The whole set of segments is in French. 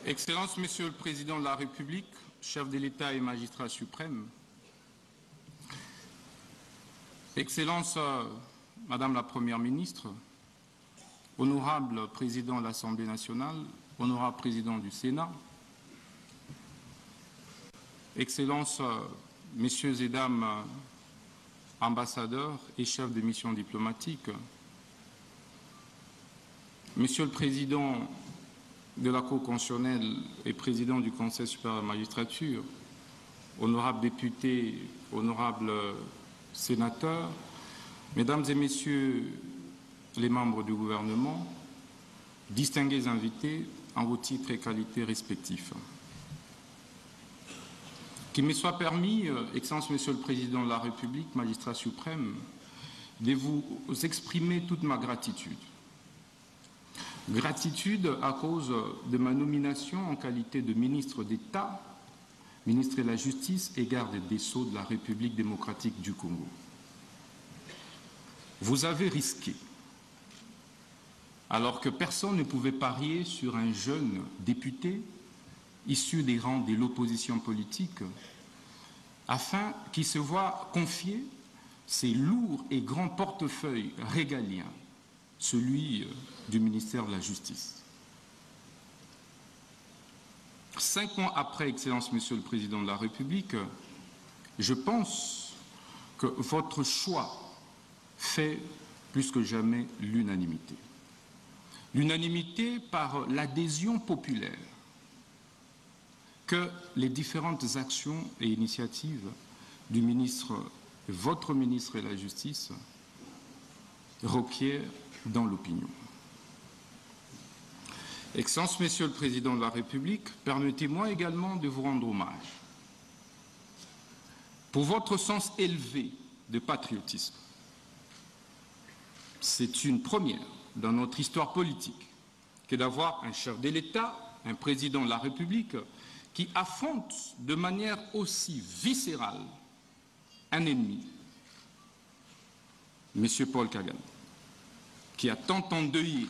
Excellences, Monsieur le Président de la République, chef de l'État et magistrat suprême, Excellences, Madame la Première ministre, honorable Président de l'Assemblée nationale, honorable Président du Sénat, Excellences, Messieurs et Dames ambassadeurs et chefs de mission diplomatique, Monsieur le Président de la Cour constitutionnelle et Président du Conseil supérieur de la magistrature, honorables députés, honorables sénateurs, Mesdames et Messieurs les membres du gouvernement, distingués invités en vos titres et qualités respectifs. Qu'il me soit permis, Excellence Monsieur le Président de la République, magistrat suprême, de vous exprimer toute ma gratitude. Gratitude à cause de ma nomination en qualité de ministre d'État, ministre de la Justice et garde des Sceaux de la République démocratique du Congo. Vous avez risqué, alors que personne ne pouvait parier sur un jeune député issu des rangs de l'opposition politique, afin qu'il se voie confier ces lourds et grands portefeuilles régaliens, celui du ministère de la Justice. 5 mois après, Excellence Monsieur le Président de la République, je pense que votre choix fait plus que jamais l'unanimité. L'unanimité par l'adhésion populaire que les différentes actions et initiatives du ministre, votre ministre de la Justice, requièrent dans l'opinion. Excellence, Monsieur le Président de la République, permettez-moi également de vous rendre hommage pour votre sens élevé de patriotisme. C'est une première dans notre histoire politique que d'avoir un chef de l'État, un président de la République, qui affronte de manière aussi viscérale un ennemi, M. Paul Kagame, qui a tant endeuillé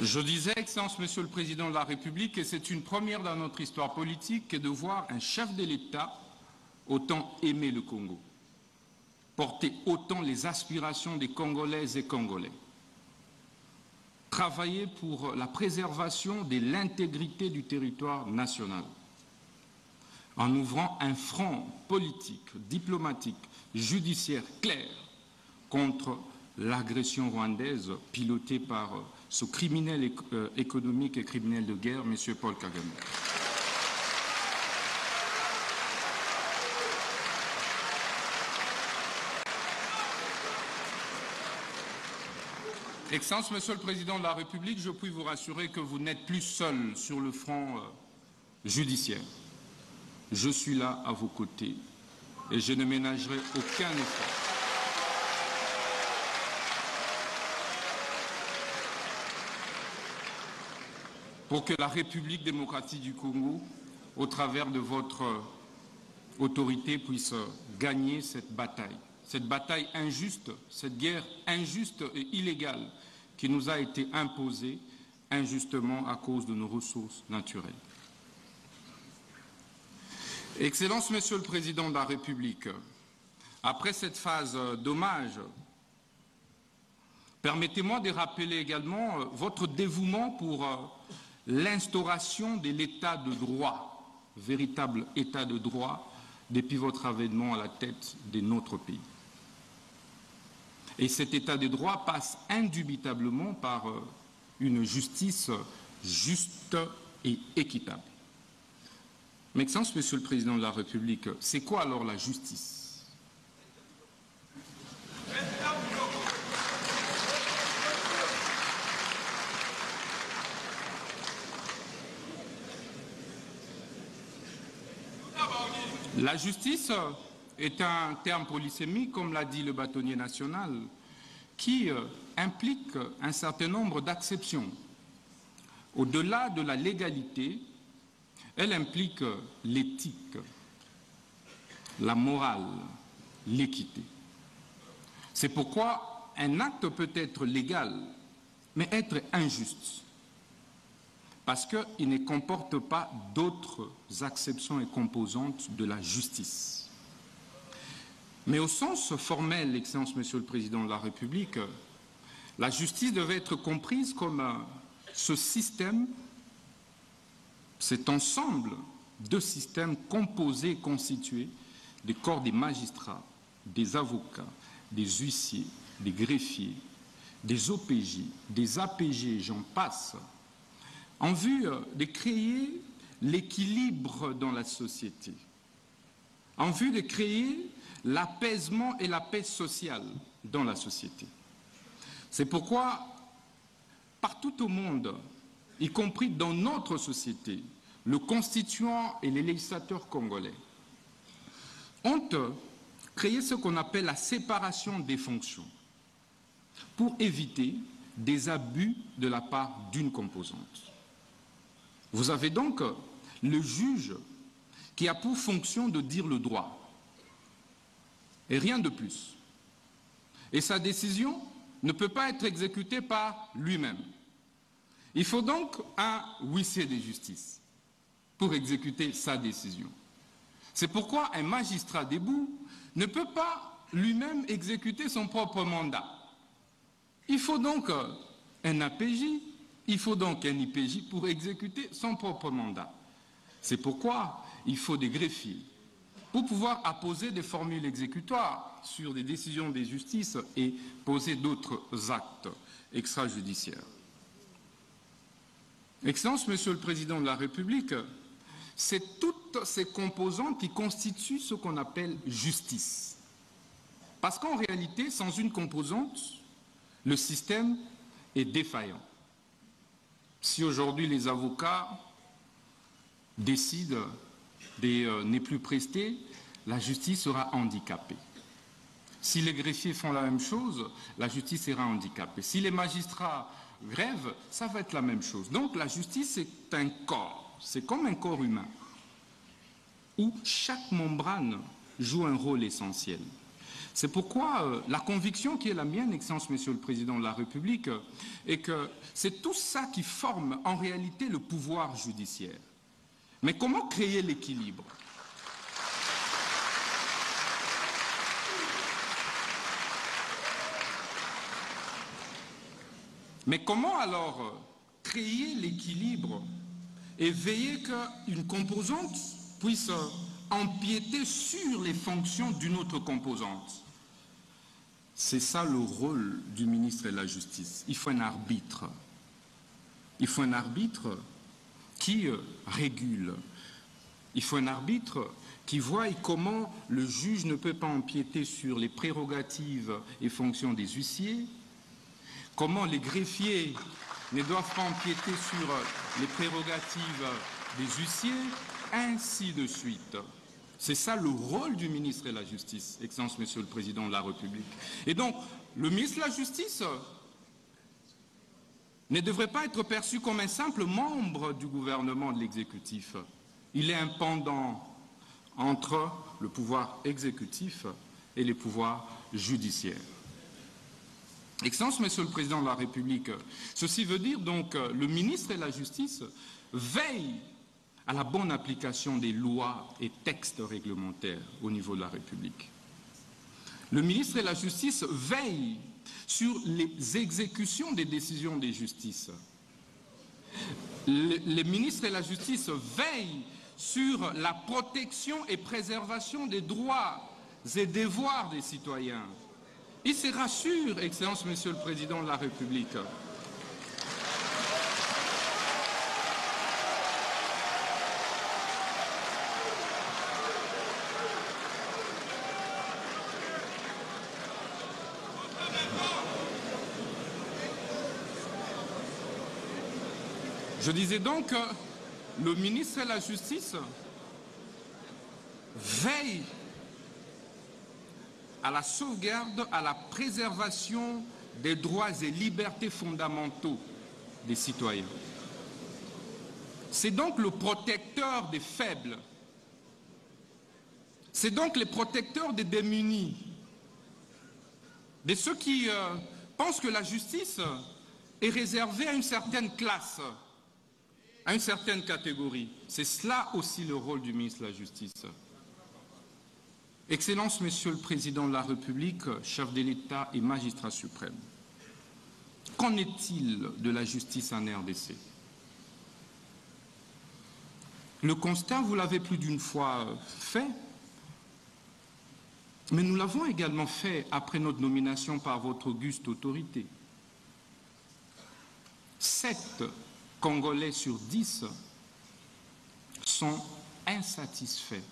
Je disais, Excellence Monsieur le Président de la République, que c'est une première dans notre histoire politique que de voir un chef de l'État autant aimer le Congo, porter autant les aspirations des Congolaises et Congolais, travailler pour la préservation de l'intégrité du territoire national, en ouvrant un front politique, diplomatique, judiciaire clair contre l'agression rwandaise pilotée par ce criminel économique et criminel de guerre, M. Paul Kagame. Excellence, Monsieur le Président de la République, je puis vous rassurer que vous n'êtes plus seul sur le front judiciaire. Je suis là à vos côtés et je ne ménagerai aucun effort pour que la République démocratique du Congo, au travers de votre autorité, puisse gagner cette bataille injuste, cette guerre injuste et illégale qui nous a été imposée injustement à cause de nos ressources naturelles. Excellence, Monsieur le Président de la République, après cette phase d'hommage, permettez-moi de rappeler également votre dévouement pour l'instauration de l'état de droit, véritable état de droit, depuis votre avènement à la tête de notre pays. Et cet état de droit passe indubitablement par une justice juste et équitable. Mais Excellence, Monsieur le Président de la République, c'est quoi alors la justice ? La justice est un terme polysémique, comme l'a dit le bâtonnier national, qui implique un certain nombre d'acceptions. Au-delà de la légalité, elle implique l'éthique, la morale, l'équité. C'est pourquoi un acte peut être légal, mais être injuste, parce qu'il ne comporte pas d'autres acceptions et composantes de la justice. Mais au sens formel, Excellence, Monsieur le Président de la République, la justice devait être comprise comme ce système, cet ensemble de systèmes composés et constitués des corps des magistrats, des avocats, des huissiers, des greffiers, des OPJ, des APG, j'en passe, en vue de créer l'équilibre dans la société, en vue de créer l'apaisement et la paix sociale dans la société. C'est pourquoi, partout au monde, y compris dans notre société, le constituant et les législateurs congolais ont créé ce qu'on appelle la séparation des fonctions pour éviter des abus de la part d'une composante. Vous avez donc le juge qui a pour fonction de dire le droit et rien de plus. Et sa décision ne peut pas être exécutée par lui-même. Il faut donc un huissier de justice pour exécuter sa décision. C'est pourquoi un magistrat debout ne peut pas lui-même exécuter son propre mandat. Il faut donc un APJ, il faut donc un IPJ pour exécuter son propre mandat. C'est pourquoi il faut des greffiers pour pouvoir apposer des formules exécutoires sur des décisions des justices et poser d'autres actes extrajudiciaires. Excellence, Monsieur le Président de la République, c'est toutes ces composantes qui constituent ce qu'on appelle justice. Parce qu'en réalité, sans une composante, le système est défaillant. Si aujourd'hui les avocats décident de ne plus prester, la justice sera handicapée. Si les greffiers font la même chose, la justice sera handicapée. Si les magistrats grèvent, ça va être la même chose. Donc la justice est un corps, c'est comme un corps humain, où chaque membrane joue un rôle essentiel. C'est pourquoi la conviction qui est la mienne, Excellence, Monsieur le Président de la République, est que c'est tout ça qui forme en réalité le pouvoir judiciaire. Mais comment créer l'équilibre? Mais comment alors créer l'équilibre et veiller qu'une composante puisse empiéter sur les fonctions d'une autre composante? C'est ça le rôle du ministre de la Justice. Il faut un arbitre. Il faut un arbitre qui régule. Il faut un arbitre qui voit comment le juge ne peut pas empiéter sur les prérogatives et fonctions des huissiers, comment les greffiers ne doivent pas empiéter sur les prérogatives des huissiers, ainsi de suite. C'est ça le rôle du ministre de la Justice, Excellence, Monsieur le Président de la République. Et donc, le ministre de la Justice ne devrait pas être perçu comme un simple membre du gouvernement de l'exécutif. Il est un pendant entre le pouvoir exécutif et les pouvoirs judiciaires. Excellence, Monsieur le Président de la République, ceci veut dire donc que le ministre de la Justice veille à la bonne application des lois et textes réglementaires au niveau de la République. Le ministre de la Justice veille sur les exécutions des décisions des justices. Le ministre de la Justice veille sur la protection et préservation des droits et devoirs des citoyens. Il se rassure, Excellence, Monsieur le Président de la République. Je disais donc que le ministre de la Justice veille à la sauvegarde, à la préservation des droits et libertés fondamentaux des citoyens. C'est donc le protecteur des faibles. C'est donc les protecteurs des démunis, de ceux qui pensent que la justice est réservée à une certaine classe, à une certaine catégorie. C'est cela aussi le rôle du ministre de la Justice. Excellence, Monsieur le Président de la République, chef de l'État et magistrat suprême, qu'en est-il de la justice en RDC? Le constat, vous l'avez plus d'une fois fait, mais nous l'avons également fait après notre nomination par votre auguste autorité. 7 Congolais sur 10 sont insatisfaits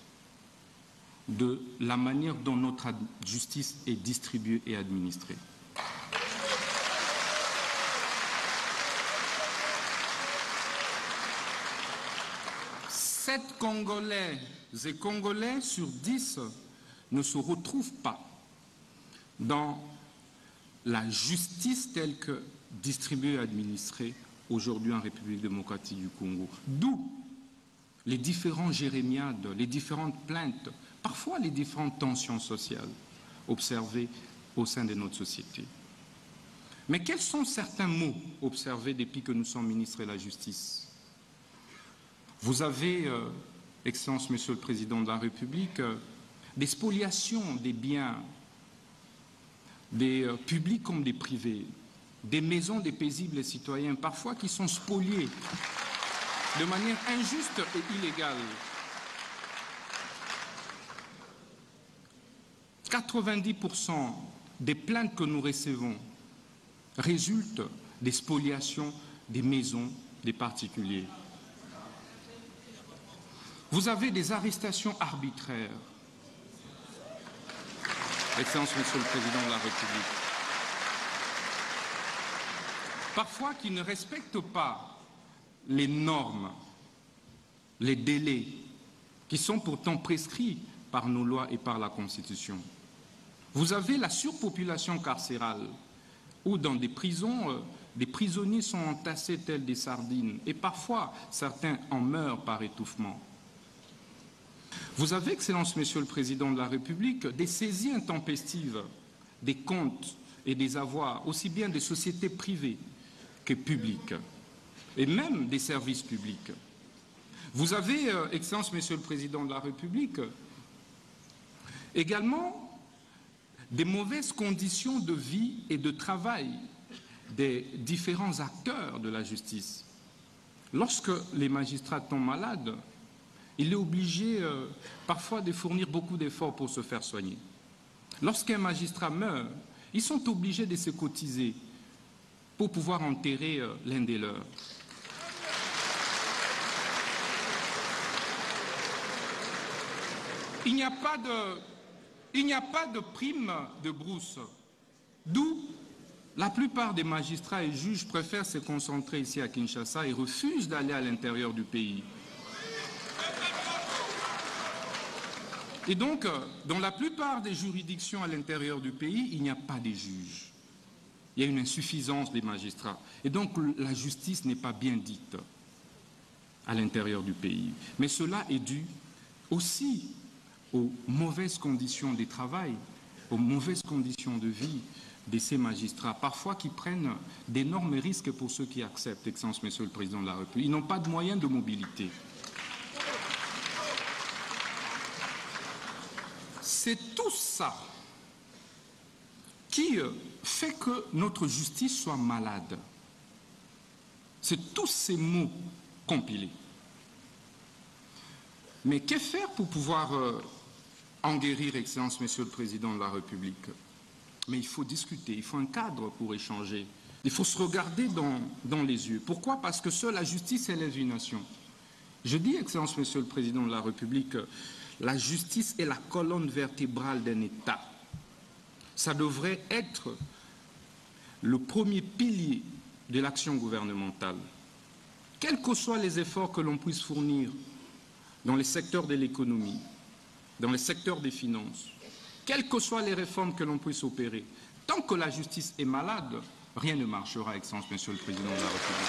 de la manière dont notre justice est distribuée et administrée. Sept Congolais et Congolais sur 10 ne se retrouvent pas dans la justice telle que distribuée et administrée aujourd'hui en République démocratique du Congo. D'où les différents jérémiades, les différentes plaintes, parfois les différentes tensions sociales observées au sein de notre société. Mais quels sont certains mots observés depuis que nous sommes ministres de la Justice? Vous avez, Excellence, Monsieur le Président de la République, des spoliations des biens, des publics comme des privés, des maisons des paisibles citoyens, parfois qui sont spoliées de manière injuste et illégale. 90% des plaintes que nous recevons résultent des spoliations des maisons des particuliers. Vous avez des arrestations arbitraires. Excellence, Monsieur le Président de la République. Parfois qui ne respectent pas les normes, les délais, qui sont pourtant prescrits par nos lois et par la Constitution. Vous avez la surpopulation carcérale, où dans des prisons, des prisonniers sont entassés tels des sardines, et parfois certains en meurent par étouffement. Vous avez, Excellence, Monsieur le Président de la République, des saisies intempestives des comptes et des avoirs, aussi bien des sociétés privées que publiques, et même des services publics. Vous avez, Excellence, Monsieur le Président de la République, également des mauvaises conditions de vie et de travail des différents acteurs de la justice. Lorsque les magistrats tombent malades, il est obligé parfois de fournir beaucoup d'efforts pour se faire soigner. Lorsqu'un magistrat meurt, ils sont obligés de se cotiser pour pouvoir enterrer l'un des leurs. Il n'y a pas de prime de brousse, d'où la plupart des magistrats et juges préfèrent se concentrer ici à Kinshasa et refusent d'aller à l'intérieur du pays. Et donc, dans la plupart des juridictions à l'intérieur du pays, il n'y a pas de juges. Il y a une insuffisance des magistrats. Et donc, la justice n'est pas bien dite à l'intérieur du pays. Mais cela est dû aussi aux mauvaises conditions de travail, aux mauvaises conditions de vie de ces magistrats, parfois qui prennent d'énormes risques pour ceux qui acceptent, Excellence, Monsieur le Président de la République. Ils n'ont pas de moyens de mobilité. C'est tout ça qui fait que notre justice soit malade. C'est tous ces mots compilés. Mais que faire pour pouvoir en guérir, Excellence, Monsieur le Président de la République? Mais il faut discuter, il faut un cadre pour échanger. Il faut se regarder dans les yeux. Pourquoi? Parce que seule la justice élève une nation. Je dis, Excellence, Monsieur le Président de la République, la justice est la colonne vertébrale d'un État. Ça devrait être le premier pilier de l'action gouvernementale. Quels que soient les efforts que l'on puisse fournir dans les secteurs de l'économie, dans les secteurs des finances, quelles que soient les réformes que l'on puisse opérer, tant que la justice est malade, rien ne marchera, Excellence, Monsieur le Président de la République.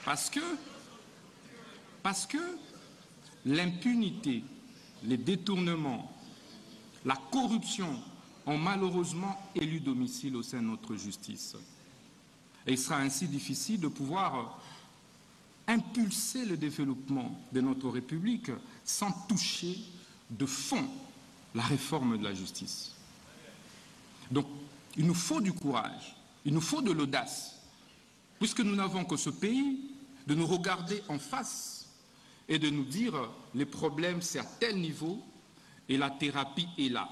Parce que l'impunité, les détournements, la corruption ont malheureusement élu domicile au sein de notre justice. Et il sera ainsi difficile de pouvoir impulser le développement de notre République sans toucher de fond la réforme de la justice. Donc, il nous faut du courage, il nous faut de l'audace, puisque nous n'avons que ce pays, de nous regarder en face et de nous dire les problèmes c'est à tel niveau et la thérapie est là.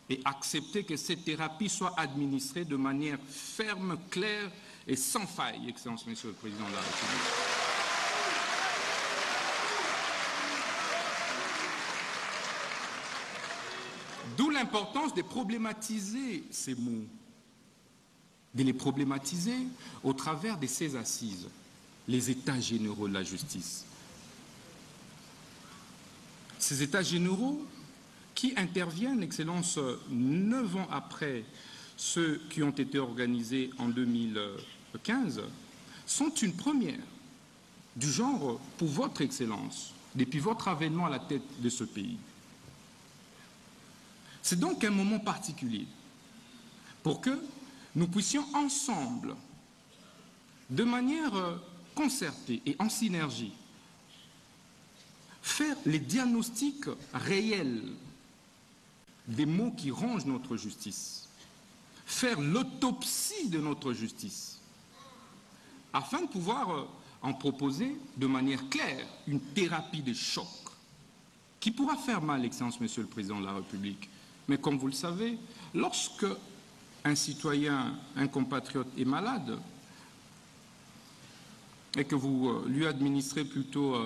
Et accepter que cette thérapie soit administrée de manière ferme, claire et sans faille, Excellence, Monsieur le Président de la République. D'où l'importance de problématiser ces mots, de les problématiser au travers de ces assises, les États généraux de la justice. Ces États généraux qui interviennent, Excellence, 9 ans après ceux qui ont été organisés en 2015, sont une première du genre pour votre Excellence, depuis votre avènement à la tête de ce pays. C'est donc un moment particulier pour que nous puissions ensemble, de manière concertée et en synergie, faire les diagnostics réels des maux qui rongent notre justice, faire l'autopsie de notre justice, afin de pouvoir en proposer de manière claire une thérapie de choc qui pourra faire mal, Excellence, Monsieur le Président de la République. Mais comme vous le savez, lorsque un citoyen, un compatriote est malade et que vous lui administrez plutôt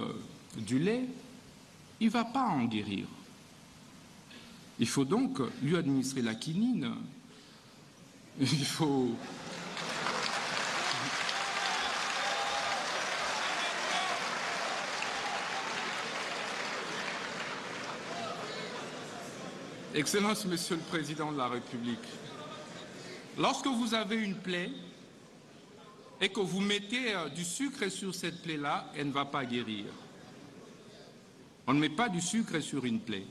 du lait, il ne va pas en guérir. Il faut donc lui administrer la quinine. Il faut... Excellence, Monsieur le Président de la République, lorsque vous avez une plaie et que vous mettez du sucre sur cette plaie-là, elle ne va pas guérir. On ne met pas du sucre sur une plaie.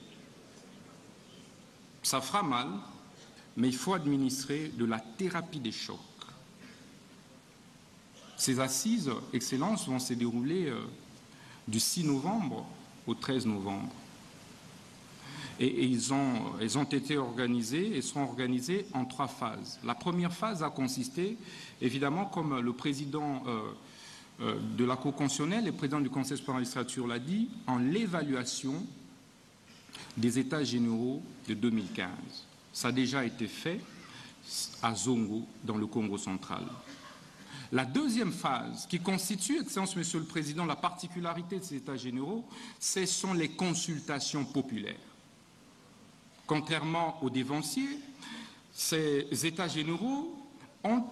Ça fera mal, mais il faut administrer de la thérapie des chocs. Ces assises, Excellence, vont se dérouler du 6 novembre au 13 novembre. Et elles ont été organisées et seront organisées en 3 phases. La première phase a consisté, évidemment, comme le président de la Cour constitutionnelle et le président du Conseil supérieur de la magistrature l'a dit, en l'évaluation des États généraux de 2015. Ça a déjà été fait à Zongo, dans le Congo central. La deuxième phase, qui constitue, Excellence, Monsieur le Président, la particularité de ces États généraux, ce sont les consultations populaires. Contrairement aux dévanciers, ces États généraux ont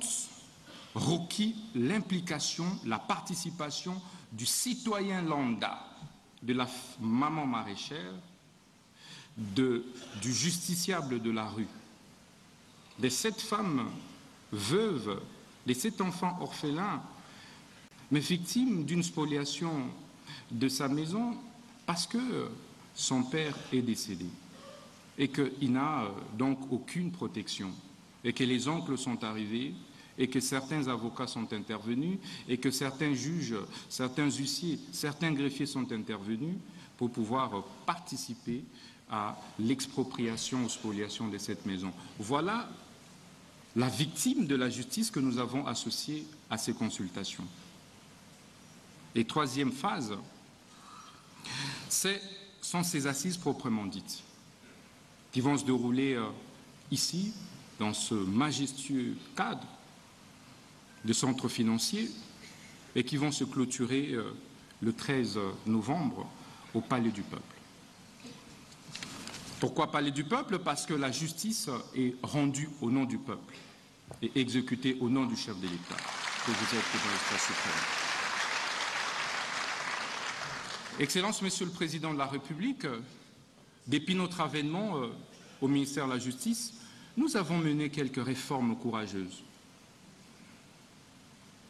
requis l'implication, la participation du citoyen lambda, de la maman maraîchère, du justiciable de la rue, de cette femme veuve, de cet enfant orphelin, mais victime d'une spoliation de sa maison parce que son père est décédé et qu'il n'a donc aucune protection, et que les oncles sont arrivés, et que certains avocats sont intervenus, et que certains juges, certains huissiers, certains greffiers sont intervenus pour pouvoir participer à l'expropriation ou spoliation de cette maison. Voilà la victime de la justice que nous avons associée à ces consultations. Et troisième phase, sont ces assises proprement dites, qui vont se dérouler ici, dans ce majestueux cadre de centre financier, et qui vont se clôturer le 13 novembre au Palais du Peuple. Pourquoi Palais du Peuple? Parce que la justice est rendue au nom du peuple et exécutée au nom du chef de l'État, que vous êtes dans l'espace suprême. Excellence, Monsieur le Président de la République, depuis notre avènement au ministère de la Justice, nous avons mené quelques réformes courageuses.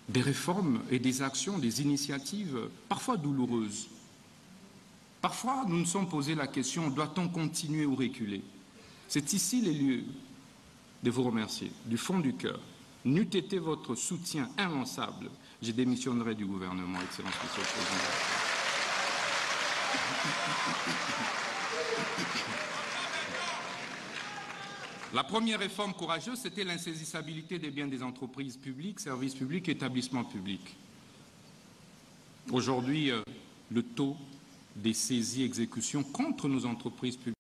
des réformes et des actions, des initiatives parfois douloureuses. Parfois, nous nous sommes posé la question, doit-on continuer ou reculer? C'est ici les lieux de vous remercier, du fond du cœur. N'eût été votre soutien immanquable, je démissionnerai du gouvernement, Excellence Monsieur le Président. La première réforme courageuse, c'était l'insaisissabilité des biens des entreprises publiques, services publics, établissements publics. Aujourd'hui, le taux des saisies exécutions contre nos entreprises publiques